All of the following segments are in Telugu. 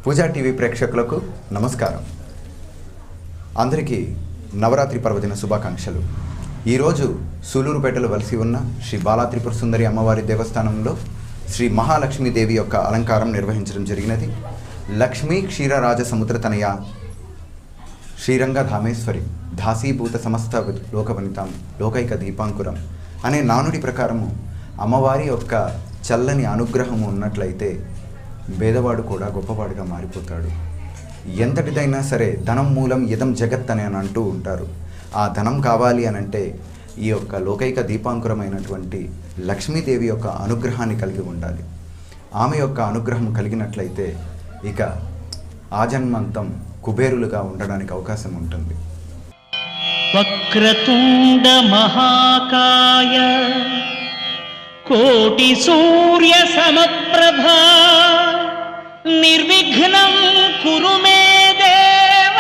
పూజా టీవీ ప్రేక్షకులకు నమస్కారం. అందరికీ నవరాత్రి పర్వదిన శుభాకాంక్షలు. ఈరోజు సూలూరుపేటలో వలసి ఉన్న శ్రీ బాలా త్రిపుర సుందరి అమ్మవారి దేవస్థానంలో శ్రీ మహాలక్ష్మీదేవి యొక్క అలంకారం నిర్వహించడం జరిగినది. లక్ష్మీ క్షీరరాజ సముద్రతనయ శ్రీరంగధామేశ్వరి దాసీభూత సమస్త లోకవనితాం లోకైక దీపాంకురం అనే నానుడి ప్రకారము అమ్మవారి యొక్క చల్లని అనుగ్రహము ఉన్నట్లయితే పేదవాడు కూడా గొప్పవాడిగా మారిపోతాడు. ఎంతటిదైనా సరే ధనం మూలం ఇదం జగత్ అని అంటూ ఉంటారు. ఆ ధనం కావాలి అనంటే ఈ యొక్క లోకైక దీపాంకురమైనటువంటి లక్ష్మీదేవి యొక్క అనుగ్రహాన్ని కలిగి ఉండాలి. ఆమె యొక్క అనుగ్రహం కలిగినట్లయితే ఇక ఆజన్మంతం కుబేరులుగా ఉండడానికి అవకాశం ఉంటుంది. వక్రతుండ మహాకాయ కోటి సూర్య సమప్రభా నిర్విఘ్నం కురు మే దేవ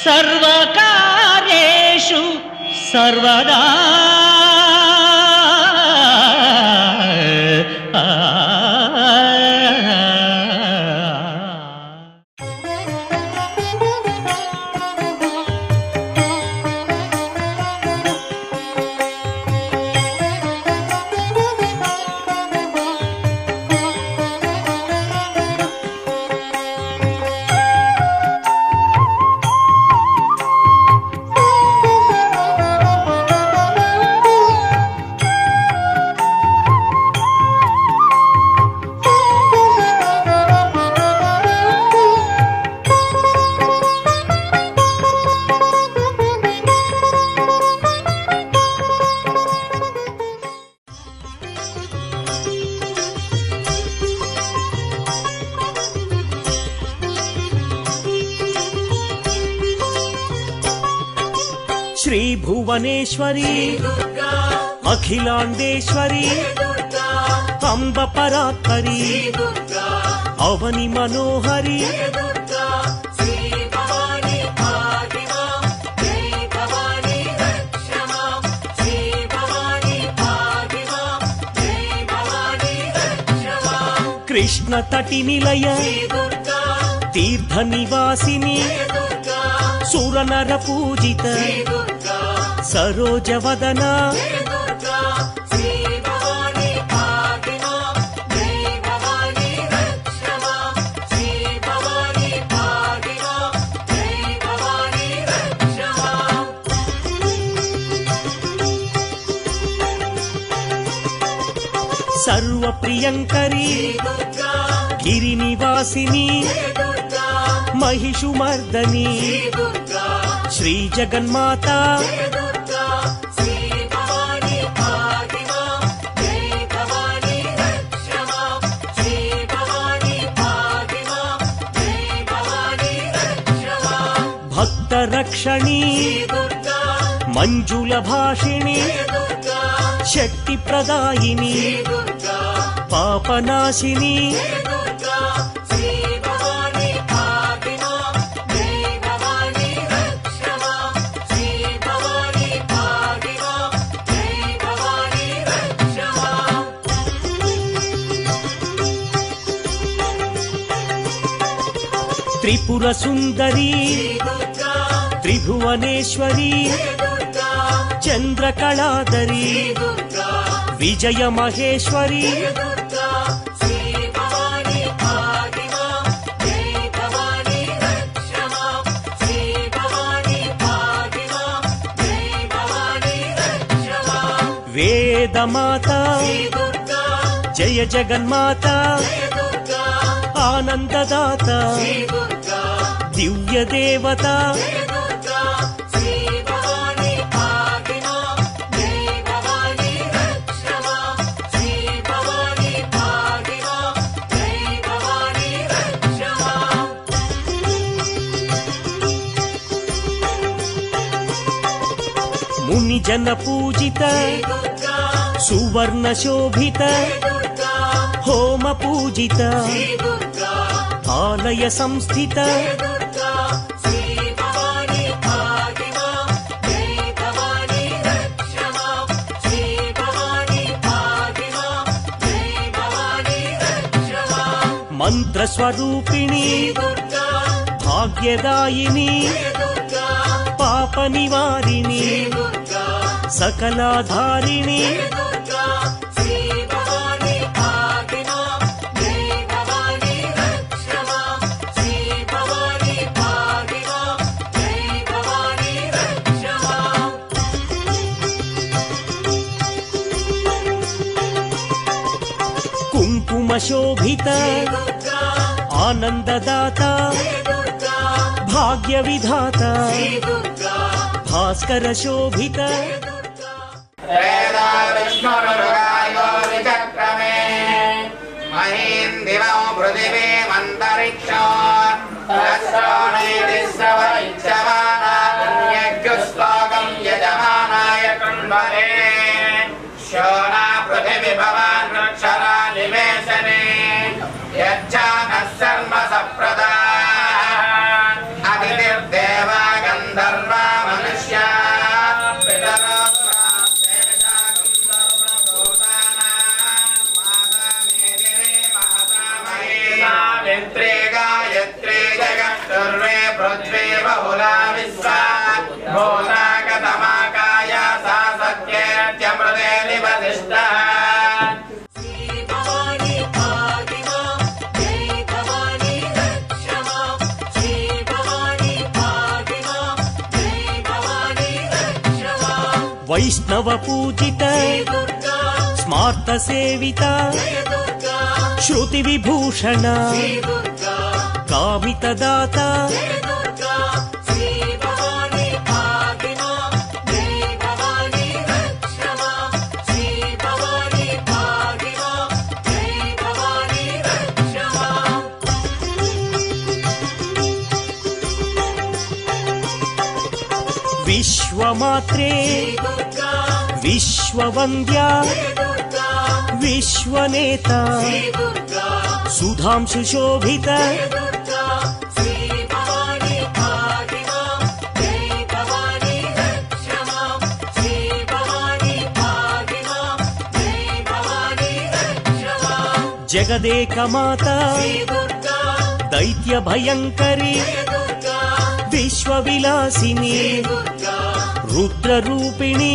సర్వకార్యేషు సర్వదా. శ్రీ భువనేశ్వరి అఖిలాండేశ్వరి అంబ పరాత్పరి అవని మనోహరి కృష్ణ తటి నిలయ తీర్థ నివాసిని సురనర పూజిత సరోజవదన సర్వప్రియంకరి గిరినివాసిని మహిషుమర్దని శ్రీ జగన్మాత భక్త రక్షణి మంజుల భాషిణి శక్తి ప్రదాయిని పాపనాశిని త్రిపుర సుందరి త్రిభువనేశ్వరి చంద్రకళాధరి విజయ మహేశ్వరి వేదమాత జయ జగన్మాత ఆనందదాత దివ్య దేవత ముని జన పూజిత సువర్ణ శోభిత హోమ పూజిత ఆలయ సంస్థిత మంత్రస్వరూపిణి భాగ్యదాయిని పాప నివారిణి సకలాధారిణి కుంకుమ శోభిత ఆనందదాత భాగ్య విధాత భాస్కర శోభిత వైష్ణవ పూజిత స్మార్త సేవిత శృతి విభూషణ కామిత దాత విశ్వమాత్రే విశ్వవంద్య విశ్వనేత సుధాంశు శోభిత జగదేకమాత దైత్య భయంకరి విశ్వవిలాసిని రుద్రరూపిణి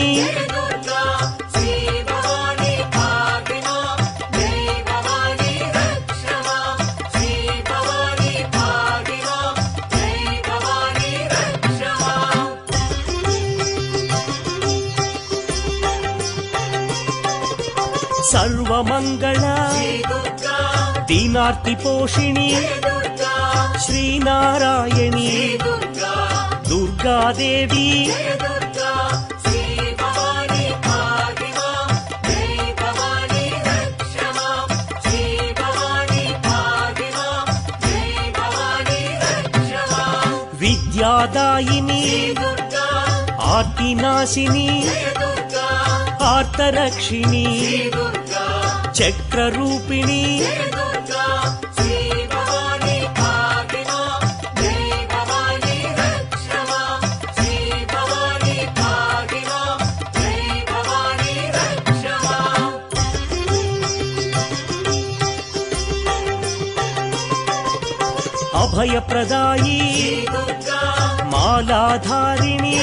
సర్వమంగళ దీనార్తి పోషిణి శ్రీనారాయణి దుర్గాదేవి విద్యాదాయిని ఆర్తినాశిని ఆర్తరక్షిణి చక్రరూపిణి అభయప్రదాయి మాలాధారిణి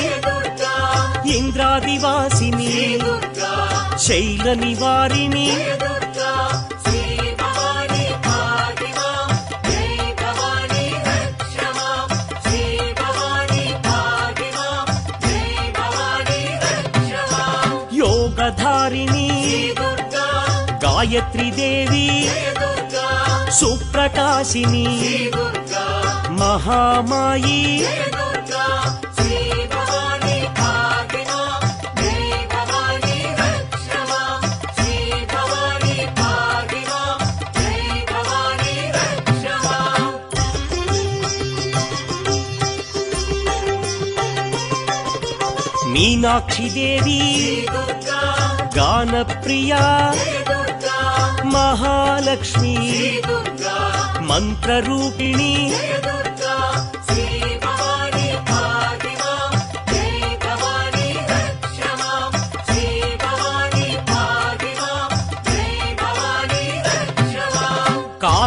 ఇంద్రాదివాసిని శైల నివారిణి యోగధారిణి గాయత్రీ దేవి సుప్రకాశిని మహామాయి మీనాక్షి దేవి గానప్రియా మహాలక్ష్మి మంత్రరూపిణి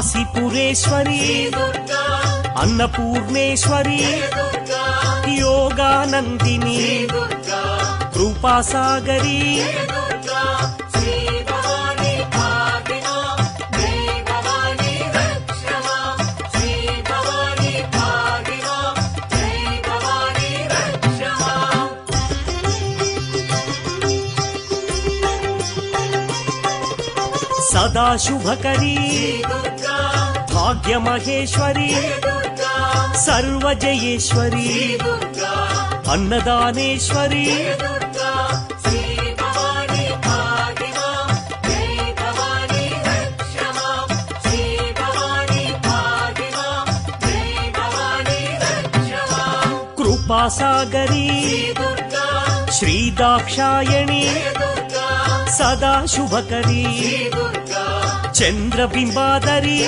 కాశీపురేశ్వరి అన్నపూర్ణేశ్వరి యోగానందిని కృపాసాగరి సదా శుభకరీ భాగ్యమహేశ్వరి సర్వజయేశ్వరి అన్నదానేశ్వరి కృపాసాగరి శ్రీదాక్షాయణి సదా శుభకరీ చంద్రబింబాదరి